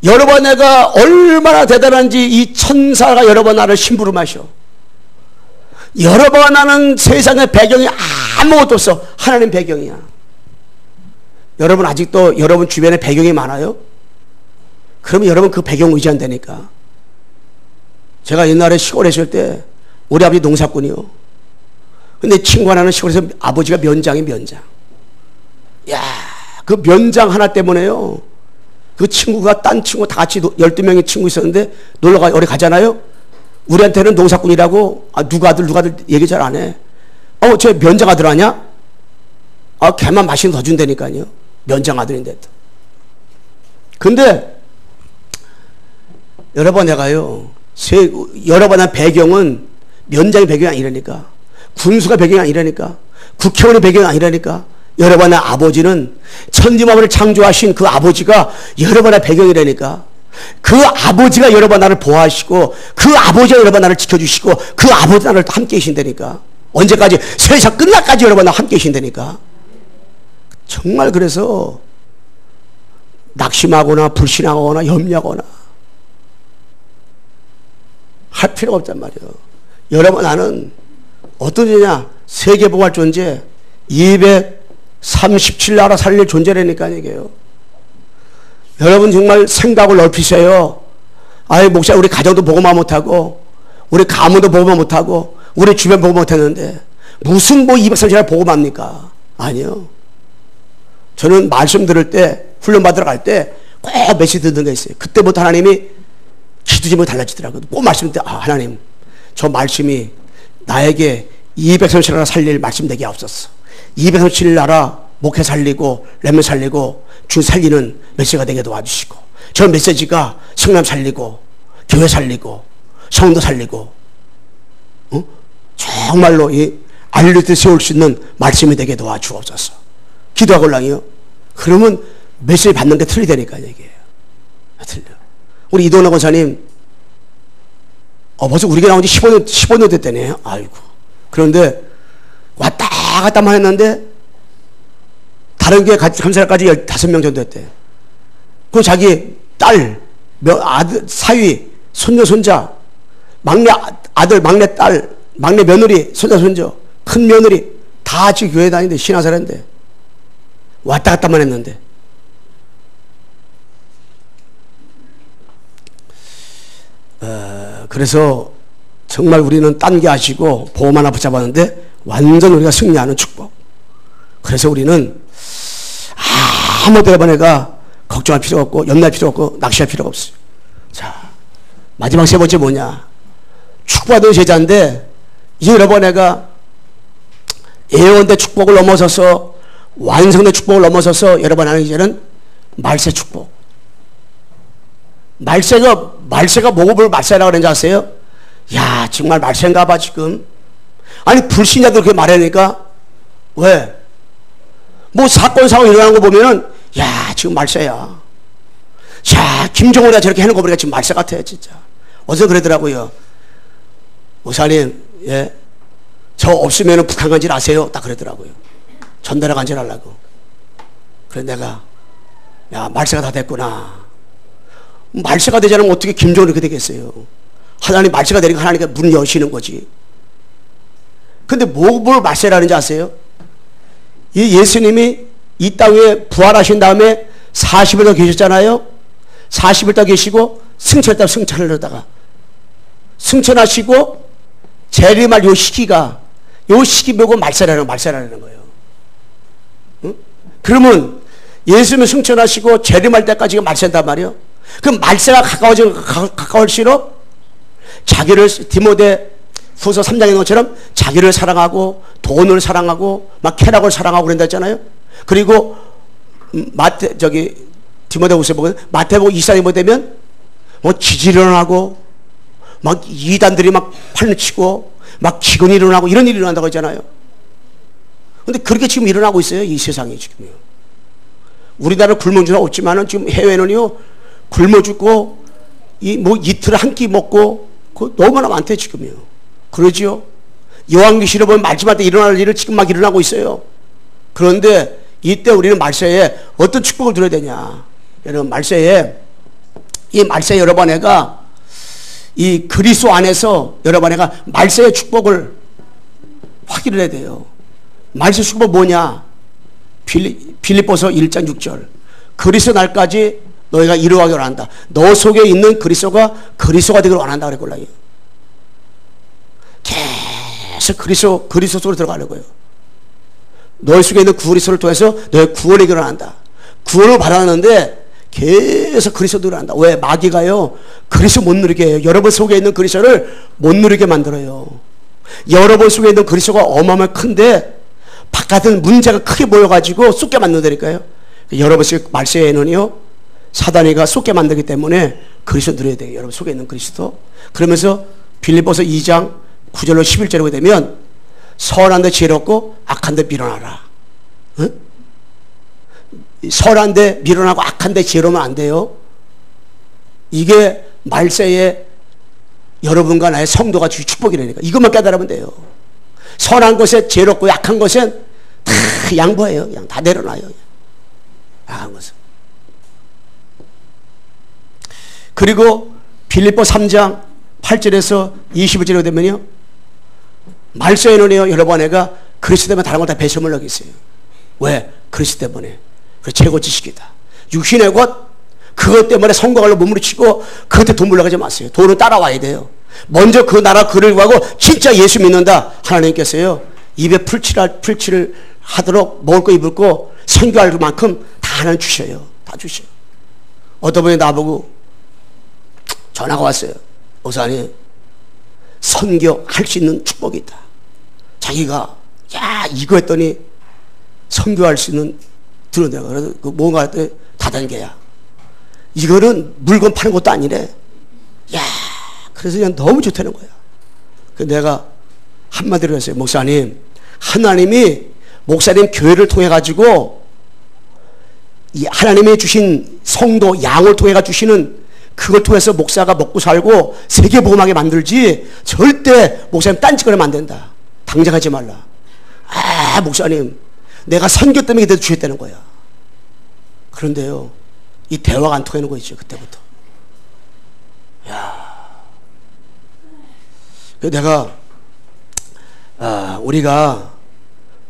여러분 내가 얼마나 대단한지 이 천사가 여러분 나를 심부름하셔. 여러분 나는 세상의 배경이 아무것도 없어. 하나님 배경이야. 여러분 아직도 여러분 주변에 배경이 많아요? 그러면 여러분 그 배경 의지한다니까. 제가 옛날에 시골에 있을 때 우리 아버지 농사꾼이요. 근데 친구 하나는 시골에서 아버지가 면장이 면장. 야, 그 면장 하나 때문에요. 그 친구가 딴 친구 다 같이 12명의 친구 있었는데 놀러가 어디 가잖아요. 우리한테는 농사꾼이라고 누가 아들 얘기 잘 안 해. 쟤 면장 아들 아냐? 걔만 맛있는 더 준다니까요. 면장 아들인데. 근데 여러분 내가요, 여러분의 배경은 면장의 배경이 아니라니까, 군수가 배경이 아니라니까, 국회의원의 배경이 아니라니까. 여러분의 아버지는 천지만물을 창조하신 그 아버지가 여러분의 배경이라니까. 그 아버지가 여러분 나를 보호하시고, 그 아버지가 여러분 나를 지켜주시고, 그 아버지 나를 함께 계신다니까. 언제까지? 세상 끝날까지 여러분 나와 함께 계신다니까. 정말 그래서 낙심하거나 불신하거나 염려하거나 할 필요가 없단 말이에요. 여러분 나는 어떤 존재냐? 세계복음할 존재, 237나라 살릴 존재라니까 이게요. 여러분 정말 생각을 넓히세요. 아이, 목사, 우리 가정도 보고만 못하고, 우리 가문도 보고만 못하고, 우리 주변 보고 못했는데, 무슨 뭐 230일 보고만 합니까? 아니요. 저는 말씀 들을 때, 훈련 받으러 갈 때, 꼭 메시지 듣는 게 있어요. 그때부터 하나님이 기도 제목이 달라지더라고요. 꼭 말씀 때, 아, 하나님, 저 말씀이 나에게 230일 나라 살릴 말씀 되게 없었어. 237 나라 목회 살리고, 렘넌트 살리고, 주 살리는 메시지가 되게 도와주시고, 저 메시지가 성남 살리고, 교회 살리고, 성도 살리고, 정말로 이 알리트 세울 수 있는 말씀이 되게 도와주옵소서. 기도하걸랑이요. 그러면 메시지 받는 게 틀리다니까요, 이게. 틀려. 우리 이동환 권사님, 벌써 우리 교회 나온 지 15년 됐다네요. 아이고. 그런데 왔다 갔다만 했는데, 다른 교회 감사까지 15명 정도 했대. 그 자기 딸, 아들, 사위, 손녀, 손자, 막내 아들, 막내 딸, 막내 며느리, 손자, 손녀, 큰 며느리, 다 지금 교회 다니는데, 신앙사람인데, 왔다 갔다만 했는데. 그래서 정말 우리는 딴 게 아시고 보험 하나 붙잡았는데 완전 우리가 승리하는 축복. 그래서 우리는 아무도 이번에가 걱정할 필요 없고 염려할 필요 없고 낚시할 필요가 없어요. 자, 마지막 세 번째 뭐냐? 축복받은 제자인데 이제 여러분 내가 예언된 축복을 넘어서서 완성된 축복을 넘어서서 여러분 하는 이제는 말세 축복. 말세가 뭐를 말세라고 그랬는지 아세요? 야, 정말 말세인가 봐 지금. 아니 불신자들 그렇게 말하니까 왜? 뭐 사건 상황 일어나는 거 보면은 야, 지금 말세야. 자, 김정은이가 저렇게 하는 거 보니까 지금 말세 같아 진짜. 어제 그러더라고요. 목사님, 예, 저 없으면은 북한 간질 아세요? 딱 그러더라고요. 전달에 간질하려고. 그래서 내가 야, 말세가 다 됐구나. 말세가 되지 않으면 어떻게 김정은이 그렇게 되겠어요? 하나님 말세가 되니까 하나님께 문 여시는 거지. 근데 뭘 말세라는지 아세요? 이 예수님이 이 땅에 부활하신 다음에 40일 더 계셨잖아요. 40일 더 계시고 승천했다가 승천을 하다가 승천하시고 재림할 요 시기가 요 시기 보고 말세라는 거예요. 응? 그러면 예수님이 승천하시고 재림할 때까지가 말세단 말이에요. 그럼 말세가 가까울수록 자기를 디모데 후서 3장에 놓은 것처럼 자기를 사랑하고 돈을 사랑하고 막 쾌락을 사랑하고 그런다 했잖아요. 그리고 디모데후서 보면 마태복음 24장에 보면 뭐 지진이 일어나고 막 이단들이 막 팔려치고 막 기근이 일어나고 이런 일이 일어난다고 했잖아요. 근데 그렇게 지금 일어나고 있어요. 이 세상에 지금요. 우리나라는 굶은 줄 없지만은 지금 해외는요 굶어 죽고 뭐 이틀 한 끼 먹고 너무나 많대 지금요. 그러지요. 요한계시록 보면 마지막 때 일어날 일을 지금 막 일어나고 있어요. 그런데 이때 우리는 말세에 어떤 축복을 들어야 되냐? 여러분 말세에 여러분 애가 이 그리스도 안에서 여러분 애가 말세의 축복을 확인을 해야 돼요. 말세 축복 뭐냐? 빌립보서 1장 6절. 그리스도 날까지 너희가 이루어가기를 원한다. 너 속에 있는 그리스도가 되기를 원한다 그랬걸라요. 계속 그리스도 속으로 들어가려고요. 너희 속에 있는 그리스도를 통해서 너의 구원을 원한다. 구원을 바라는데 계속 그리스도를 한다. 왜? 마귀가요 그리스도 못 누리게 해요. 여러분 속에 있는 그리스도를 못 누리게 만들어요. 여러분 속에 있는 그리스도가 어마어마하게 큰데 바깥은 문제가 크게 보여가지고 쏟게 만든다니까요. 여러분 속 말세에는요 사단이가 쏟게 만들기 때문에 그리스도 누려야 돼요. 여러분 속에 있는 그리스도. 그러면서 빌립보서 2장 9절로 11절에 보게 되면 선한 데 지혜롭고 악한 데 밀어나라. 응? 선한 데 밀어나고 악한 데 지혜로우면 안 돼요. 이게 말세에 여러분과 나의 성도가 주의 축복이라니까. 이것만 깨달으면 돼요. 선한 것에 지혜롭고 약한 것은 다 양보해요. 그냥 다 내려놔요. 약한 것은. 그리고 빌립보 3장 8절에서 21절에 되면요 말세에는요 여러분 애가 그리스도 때문에 다른 걸 다 배설물 여기 있어요. 왜? 그리스도 때문에. 그 최고 지식이다. 육신의 것 그것 때문에 성공하려 몸부림치고 그것 때문에 돈 물러가지 마세요. 돈은 따라와야 돼요. 먼저 그 나라 그를 구하고 진짜 예수 믿는다. 하나님께서요. 입에 풀칠을 하도록 먹을 거 입을 거 선교할 만큼 다 하나 주셔요. 다 주셔요. 어떤 분이 나보고 전화가 왔어요. 목사님, 선교할 수 있는 축복이 있다. 자기가 이거 했더니 선교할 수 있는 들은 데가 그래서 그 뭔가 했더니 다단계야. 이거는 물건 파는 것도 아니래. 그래서 그냥 너무 좋다는 거야. 그래서 내가 한마디로 했어요. 목사님, 하나님이 목사님 교회를 통해 가지고 이 하나님이 주신 성도 양을 통해 가 주시는 그걸 통해서 목사가 먹고 살고 세계복음하게 만들지 절대 목사님 딴짓거리면 안 된다. 당장 하지 말라. 목사님, 내가 선교 때문에 그때 주셨다는 거야. 그런데요, 이 대화가 안 통하는 거 있죠. 그때부터. 내가 우리가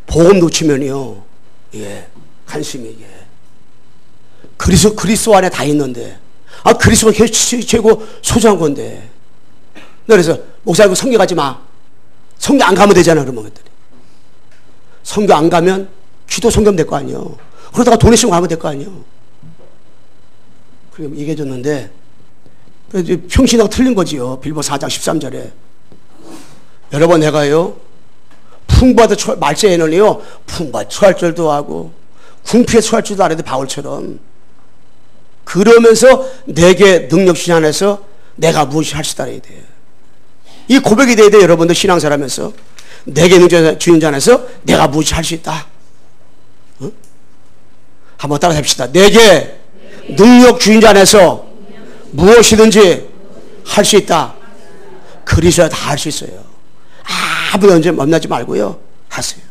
복음 놓치면요, 한심이 그리스도 안에 다 있는데, 그리스도가 최고 소중한 건데. 그래서 목사님 성교 가지 마. 성교 안 가면 되잖아. 그러면 그랬더니 성교 안 가면 기도 성교하면 될 거 아니에요. 그러다가 돈 있으면 가면 될 거 아니에요. 그럼 얘기해 줬는데 평신하고 틀린 거지요. 빌보 4장 13절에 여러분, 내가요 풍부하다 말세에는요 풍부하 처할 줄도 하고 궁피에 처할 줄도 알아야 돼. 바울처럼. 그러면서 내게 능력 주신 안에서 내가 무엇이 할 수 있다 해야 돼요. 이 고백이 돼야 돼요. 여러분들 신앙사람에서 내게 능력 주신 안에서 내가 무엇이 할 수 있다. 한번 따라 합시다. 내게 능력 주신 안에서 무엇이든지 할 수 있다. 그리스도야 다 할 수 있어요. 아무 언제 만나지 말고요 하세요.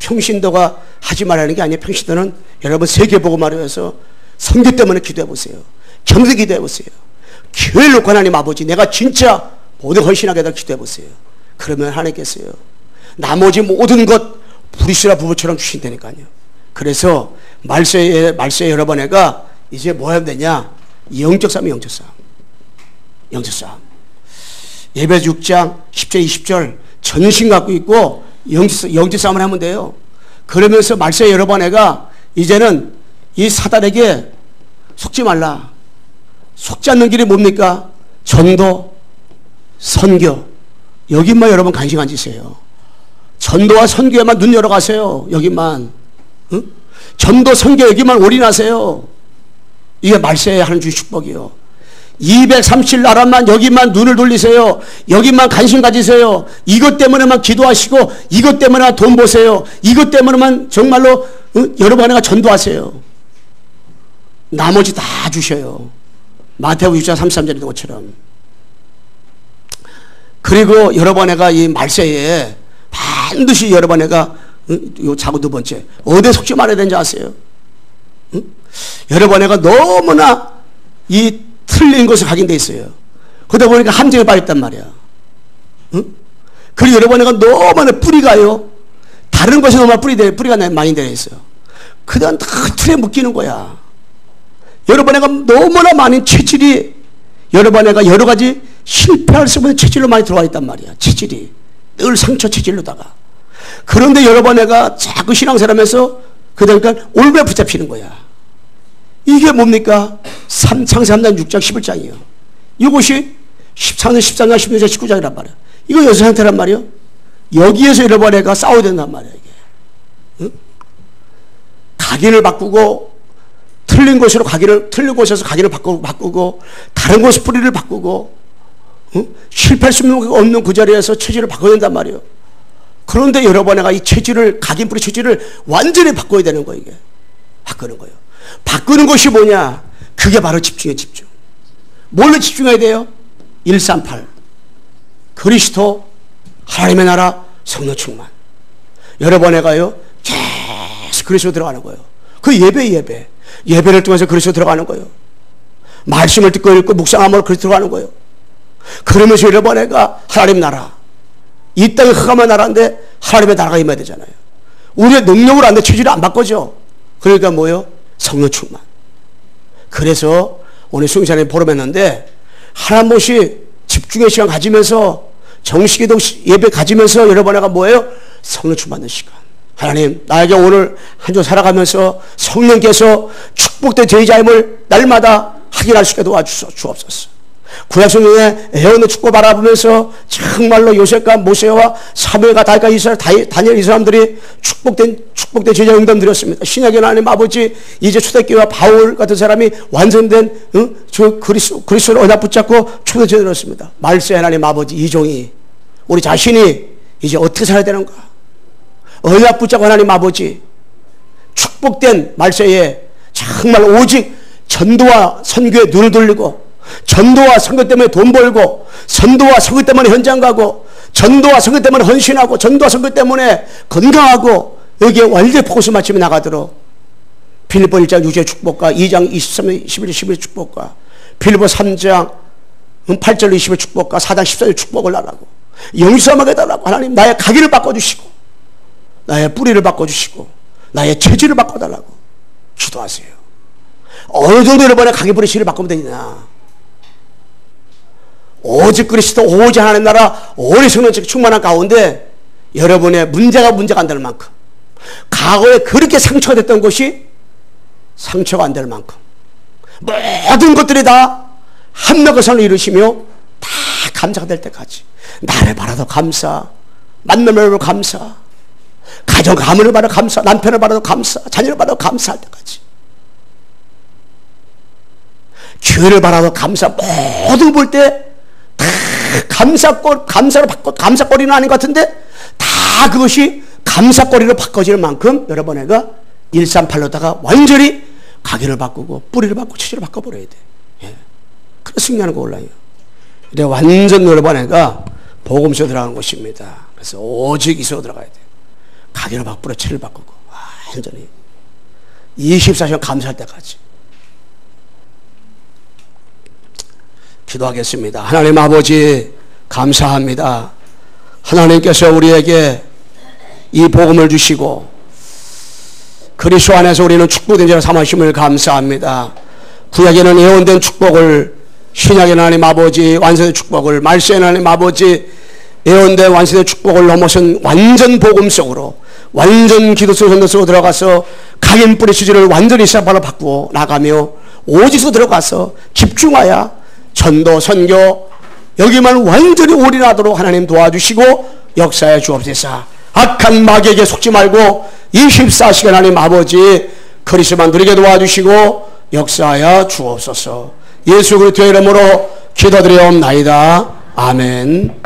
평신도가 하지 말라는 게 아니에요. 평신도는 여러분 세계복음화를 위해서 성교 때문에 기도해 보세요. 경제 기도해 보세요. 교회를 놓고 하나님 아버지, 내가 진짜 모든 헌신하게 해달라고 기도해 보세요. 그러면 하나님께서요 나머지 모든 것 브리스라 부부처럼 주신다니까요. 그래서 말세에 여러분 애가 이제 뭐 하면 되냐? 영적 싸움이 영적 싸움. 영적 싸움. 예배서 6장 10절 20절 전신 갖고 있고 영적 싸움을 하면 돼요. 그러면서 말세에 여러분 애가 이제는 이 사단에게 속지 말라. 속지 않는 길이 뭡니까? 전도, 선교. 여기만 여러분 관심 가지세요. 전도와 선교에만 눈 열어가세요. 여기만. 응? 전도, 선교 여기만 올인하세요. 이게 말세에 하는 주의 축복이요. 237나라만 여기만 눈을 돌리세요. 여기만 관심 가지세요. 이것 때문에만 기도하시고 이것 때문에만 돈 보세요. 이것 때문에만 정말로 여러분에게 전도하세요. 나머지 다 주셔요. 마태복음 6장 33절인 것처럼. 그리고 여러분에게 이 말세에 반드시 여러분에게 요 자고 두 번째 어디에 속지 말아야 되는지 아세요? 응? 여러분에게 너무나 이 틀린 것을 각인되어 있어요. 그러다 보니까 함정에 빠졌단 말이야. 응? 그리고 여러분에게 너무나 뿌리가요. 다른 것에 너무 뿌리가 많이 되어 있어요. 그다음 다 틀에 묶이는 거야. 여러분에게 너무나 많은 체질이 여러분에게 여러 가지 실패할 수 없는 체질로 많이 들어와 있단 말이야. 체질이 늘 상처 체질로다가. 그런데 여러분에게 자꾸 신앙생활하면서 그러니까 올무에 붙잡히는 거야. 이게 뭡니까? 창세 3장 6장 11장이에요. 이것이 14년 13장 16장 19장이란 말이야. 이거 여섯 상태란 말이에요. 여기에서 여러분에게 싸워야 된단 말이야. 이게. 응? 각인을 바꾸고 틀린 곳으로 틀린 곳에서 각인을 바꾸고 다른 곳에 뿌리를 바꾸고 실패할 수 없는 그 자리에서 체질을 바꿔야 된단 말이에요. 그런데 여러분에게 이 체질을 각인 뿌리 체질을 완전히 바꿔야 되는 거예요. 이게 바꾸는 거예요. 바꾸는 것이 뭐냐? 그게 바로 집중이에요. 집중. 뭘로 집중해야 돼요? 138 그리스도 하나님의 나라 성령 충만. 여러분에게요 계속 그리스도 들어가는 거예요. 그 예배를 통해서 그리스도 들어가는 거예요. 말씀을 듣고 읽고 묵상함으로 그리스도 들어가는 거예요. 그러면서 여러분에가 하나님 나라, 이 땅이 흑암의 나라인데 하나님의 나라가 임해야 되잖아요. 우리의 능력으로 안 돼. 체질이 안 바꿔져. 그러니까 뭐예요? 성령 충만. 그래서 오늘 수영산에 보름했는데 하나님 못이 집중의 시간 가지면서 정식기도 예배 가지면서 여러분에게 뭐예요? 성령 충만한 시간. 하나님 나에게 오늘 한 주 살아가면서 성령께서 축복된 제자임을 날마다 확인할 수 있게 도와주옵소서. 구약성경의 애원의 축복 바라보면서 정말로 요셉과 모세와 사무엘과 다윗과 이스라엘, 다니엘 이 사람들이 축복된 제자 응답 드렸습니다. 신약의 하나님 아버지 이제 초대교회와 바울 같은 사람이 완성된 저 그리스도를 언약 붙잡고 초대제 드렸습니다. 말세 하나님 아버지 이종이 우리 자신이 이제 어떻게 살아야 되는가? 언약 붙잡고 하나님 아버지 축복된 말세에 정말 오직 전도와 선교에 눈을 돌리고 전도와 선교 때문에 돈 벌고 전도와 선교 때문에 현장 가고 전도와 선교 때문에 헌신하고 전도와 선교 때문에 건강하고 여기에 완전히 포커스 맞추며 나가도록 빌립보 1장 6절의 축복과 2장 23절 11절 11절 축복과 빌립보 3장 8절 20절 축복과 4장 14절 축복을 달라고 영수함하게 달라고 하나님 나의 가기를 바꿔주시고 나의 뿌리를 바꿔주시고 나의 체질을 바꿔달라고 기도하세요. 어느 정도 여러분의 가기 뿌리 실을 바꾸면 되느냐? 오직 그리스도 오직 하나님 나라 오래 성령 충만한 가운데 여러분의 문제가 안 될 만큼 과거에 그렇게 상처가 됐던 것이 상처가 안 될 만큼 모든 것들이 다 합력의 선을 이루시며 다 감사가 될 때까지 나를 바라도 감사, 만남을 바라도 감사, 가정 가문을 바라도 감사, 남편을 바라도 감사, 자녀를 바라도 감사할 때까지 교회를 바라도 감사, 모든 볼 때 다 감사로 바꿔, 감사거리는 아닌 것 같은데 다 그것이 감사거리로 바꿔질 만큼 여러분에게 138로다가 완전히 가기를 바꾸고 뿌리를 바꾸고 체질을 바꿔버려야 돼. 예. 그래서 승리하는 거 올라요. 이래 완전 여러분에게 복음서 들어가는 것입니다. 그래서 오직 이서 들어가야 돼. 가기를 바꾸고 체질을 바꾸고 완전히 24시간 감사할 때까지. 기도하겠습니다. 하나님 아버지 감사합니다. 하나님께서 우리에게 이 복음을 주시고 그리스도 안에서 우리는 축복된 자로 삼으심을 감사합니다. 구약에는 예언된 축복을, 신약의 하나님 아버지 완성된 축복을, 말세의 하나님 아버지 예언된 완성된 축복을 넘어선 완전 복음 속으로, 완전 기도 속 전도 속으로 들어가서 각인 뿌리 수지를 완전히 시작바로 바꾸어 나가며 오직으로 들어가서 집중하여 전도, 선교 여기만 완전히 올인하도록 하나님 도와주시고 역사해 주옵소서. 악한 마귀에게 속지 말고 24시간 하나님 아버지 그리스도만 누리게 도와주시고 역사하여 주옵소서. 예수 그리스도의 이름으로 기도드리옵나이다. 아멘.